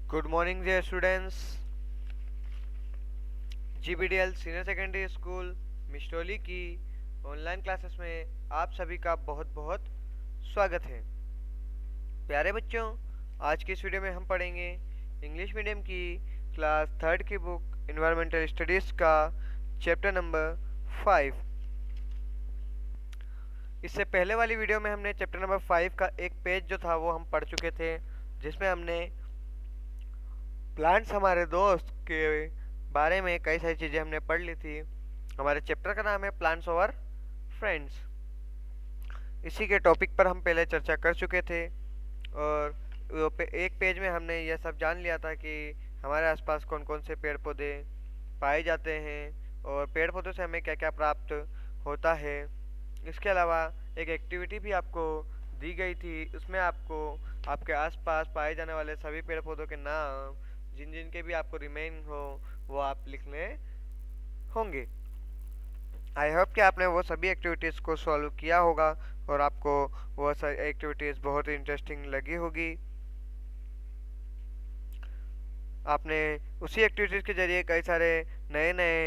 Good morning dear students. GBDL senior secondary school Mistoli की online classes में आप सभी का बहुत बहुत स्वागत है। प्यारे बच्चों, आज की इस वीडियो में हम पढ़ेंगे इंग्लिश मीडियम की क्लास थर्ड की बुक इन्वायरमेंटल स्टडीज़ का चैप्टर नंबर 5। इससे पहले वाली वीडियो में हमने चैप्टर नंबर 5 का एक पेज जो था वो हम पढ़ चुके थे, जिसमें हमने प्लांट्स हमारे दोस्त के बारे में कई सारी चीज़ें हमने पढ़ ली थी। हमारे चैप्टर का नाम है प्लांट्स ओवर फ्रेंड्स। इसी के टॉपिक पर हम पहले चर्चा कर चुके थे और एक पेज में हमने यह सब जान लिया था कि हमारे आसपास कौन कौन से पेड़ पौधे पाए जाते हैं और पेड़ पौधों से हमें क्या क्या प्राप्त होता है। इसके अलावा एक एक्टिविटी भी आपको दी गई थी, उसमें आपको आपके आसपास पाए जाने वाले सभी पेड़ पौधों के नाम जिन जिन के भी आपको रिमेन हो वो आप लिखने होंगे। आई होप कि आपने वो सभी एक्टिविटीज़ को सॉल्व किया होगा और आपको वो सारी एक्टिविटीज़ बहुत इंटरेस्टिंग लगी होगी। आपने उसी एक्टिविटीज़ के जरिए कई सारे नए नए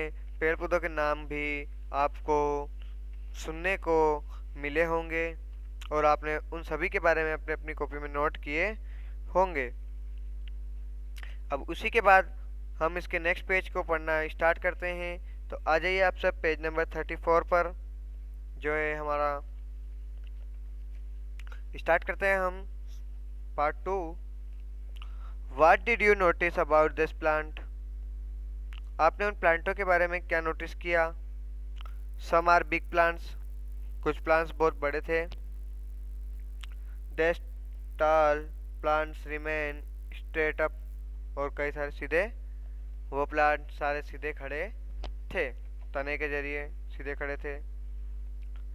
पेड़ पौधों के नाम भी आपको सुनने को मिले होंगे और आपने उन सभी के बारे में अपने अपनी कॉपी में नोट किए होंगे। अब उसी के बाद हम इसके नेक्स्ट पेज को पढ़ना स्टार्ट करते हैं। तो आ जाइए आप सब पेज नंबर 34 पर, जो है हमारा। स्टार्ट करते हैं हम part 2। What did you notice about this plant? आपने उन प्लांटों के बारे में क्या नोटिस किया? सम आर बिग प्लांट्स, कुछ प्लांट्स बहुत बड़े थे। दिस टाल प्लांट्स रिमेन स्ट्रेट अप, और कई सारे सीधे, वो प्लांट सारे सीधे खड़े थे, तने के जरिए सीधे खड़े थे।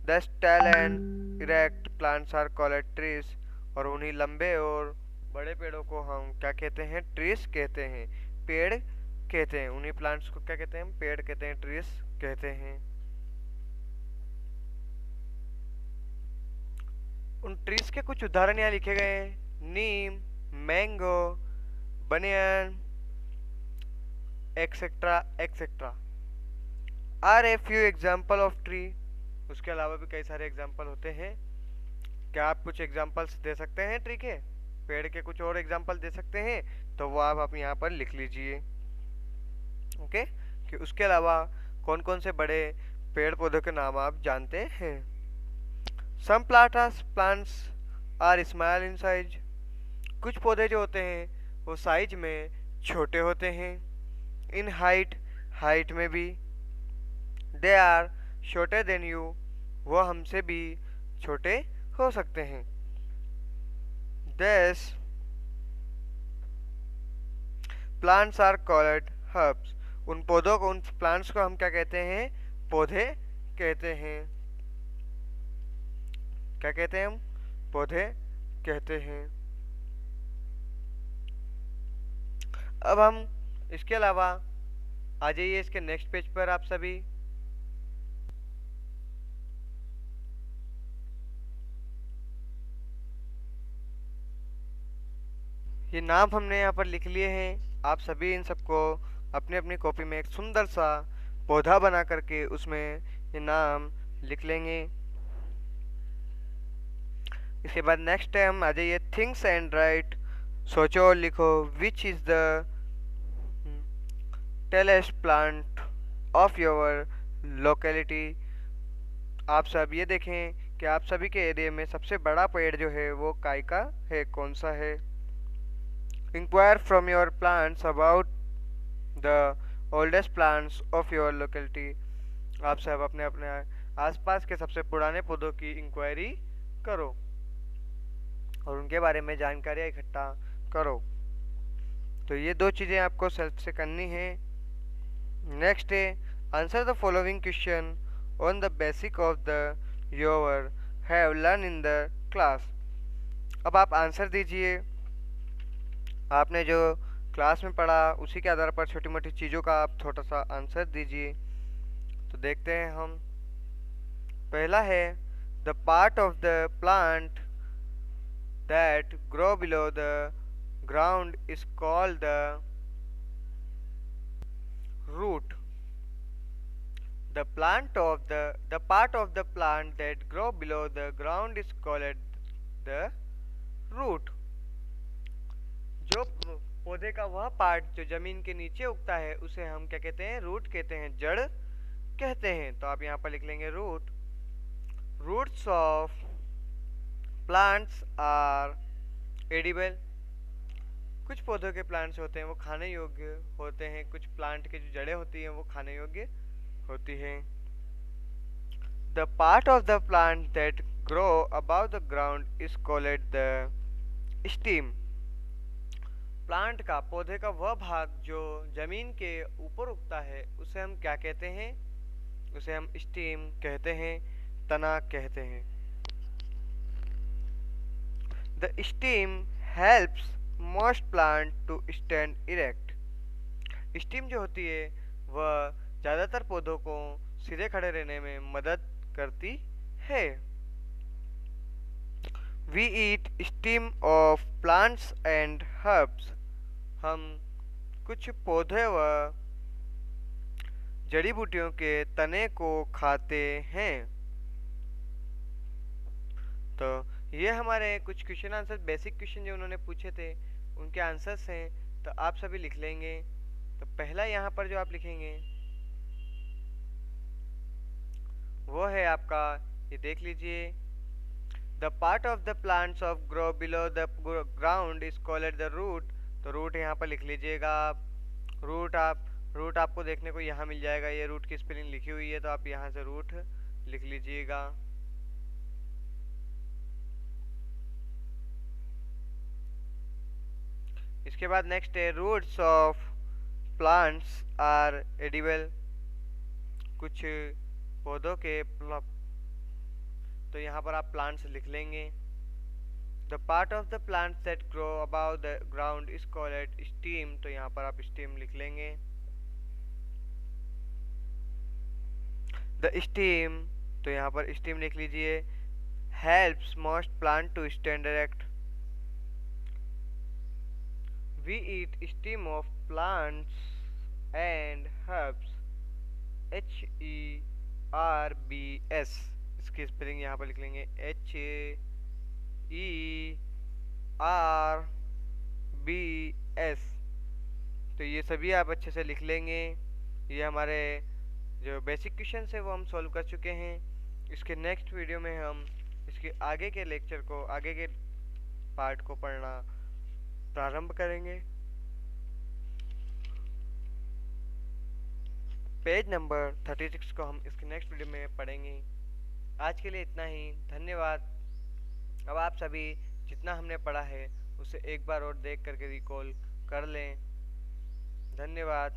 The stale and erect plants are called trees, और उन्हीं लंबे और बड़े पेड़ों को हम क्या कहते हैं? ट्रीज कहते हैं, पेड़ कहते हैं। उन्हीं प्लांट्स को क्या कहते हैं? हम पेड़ कहते हैं, ट्रीज कहते हैं। उन ट्रीज के कुछ उदाहरण यहाँ लिखे गए हैं। Neem, mango, banyan, etcetera etcetera are a few example of tree. उसके अलावा भी कई सारे एग्जाम्पल होते हैं। क्या आप कुछ एग्जाम्पल्स दे सकते हैं ट्री के? पेड़ के कुछ और एग्जाम्पल दे सकते हैं तो वो आप यहाँ पर लिख लीजिए। ओके, कि उसके अलावा कौन कौन से बड़े पेड़ पौधों के नाम आप जानते हैं? Some plants are small in size. कुछ पौधे जो होते हैं वो साइज में छोटे होते हैं। इन हाइट, हाइट में भी। They are shorter than you, वो हमसे भी छोटे हो सकते हैं। This plants are called herbs. उन पौधों को, उन प्लांट्स को हम क्या कहते हैं? पौधे कहते हैं। क्या कहते हैं हम? पौधे कहते हैं। अब हम इसके अलावा आ जाइए इसके नेक्स्ट पेज पर आप सभी। ये नाम हमने यहाँ पर लिख लिए हैं। आप सभी इन सबको अपनी अपनी कॉपी में एक सुंदर सा पौधा बना करके उसमें ये नाम लिख लेंगे। इसके बाद नेक्स्ट है, हम आ जाइए थिंक्स एंड राइट। सोचो और लिखो। Which is the tallest plant of your locality. आप सब ये देखें कि आप सभी के एरिया में सबसे बड़ा पेड़ जो है वो काय का है, कौन सा है। Inquire from your plants about the oldest plants of your locality. आप सब अपने अपने आसपास के सबसे पुराने पौधों की इंक्वायरी करो और उनके बारे में जानकारी इकट्ठा करो। तो ये दो चीज़ें आपको सेल्फ से करनी है। नेक्स्ट है, answer the following question on the basic of the your have learn in the class. अब आप आंसर दीजिए। आपने जो क्लास में पढ़ा उसी के आधार पर छोटी मोटी चीज़ों का आप थोड़ा सा आंसर दीजिए। तो देखते हैं हम। पहला है, the part of the plant that grow below the ground is called the root. The part of the plant that grow below the ground is called the root. जो पौधे का वह पार्ट जो जमीन के नीचे उगता है उसे हम क्या कहते हैं? रूट कहते हैं, जड़ कहते हैं। तो आप यहाँ पर लिख लेंगे root. Roots of plants are edible. कुछ पौधों के प्लांट्स होते हैं वो खाने योग्य होते हैं, कुछ प्लांट के जो जड़ें होती हैं वो खाने योग्य होती हैं। The part of the plant that grow about the ground is called the steam. Plant का, पौधे का वह भाग जो जमीन के ऊपर उगता है उसे हम क्या कहते हैं? उसे हम स्टीम कहते हैं, तना कहते हैं। The stem helps most plant to stand erect. Stem जो होती है वह ज़्यादातर पौधों को सीधे खड़े रहने में मदद करती है। We eat steam of plants and herbs. हम कुछ पौधे व जड़ी बूटियों के तने को खाते हैं। तो ये हमारे कुछ क्वेश्चन आंसर, बेसिक क्वेश्चन जो उन्होंने पूछे थे उनके आंसर्स हैं। तो आप सभी लिख लेंगे। तो पहला यहाँ पर जो आप लिखेंगे वो है आपका, ये देख लीजिए, the part of the plants of grow below the ground is called the root. तो रूट यहाँ पर लिख लीजिएगा आप। रूट आपको देखने को यहाँ मिल जाएगा, ये रूट की स्पेलिंग लिखी हुई है तो आप यहाँ से रूट लिख लीजिएगा। इसके बाद नेक्स्ट है roots of plants are edible. कुछ पौधों के तो यहाँ पर आप प्लांट्स लिख लेंगे। The part of the plants that grow about the ground is called steam. तो यहाँ पर आप स्टीम लिख लेंगे। द स्टीम, तो यहाँ पर स्टीम लिख लीजिए। Helps most plant to stand erect. We eat stem of plants and herbs. HERBS, इसकी स्पेलिंग यहाँ पर लिख लेंगे HERBS। तो ये सभी आप अच्छे से लिख लेंगे। ये हमारे जो बेसिक क्वेश्चन है वो हम सॉल्व कर चुके हैं। इसके नेक्स्ट वीडियो में हम इसके आगे के लेक्चर को, आगे के पार्ट को पढ़ना प्रारंभ करेंगे। पेज नंबर 36 को हम इसके नेक्स्ट वीडियो में पढ़ेंगे। आज के लिए इतना ही, धन्यवाद। अब आप सभी जितना हमने पढ़ा है उसे एक बार और देख करके रिकॉल कर लें। धन्यवाद।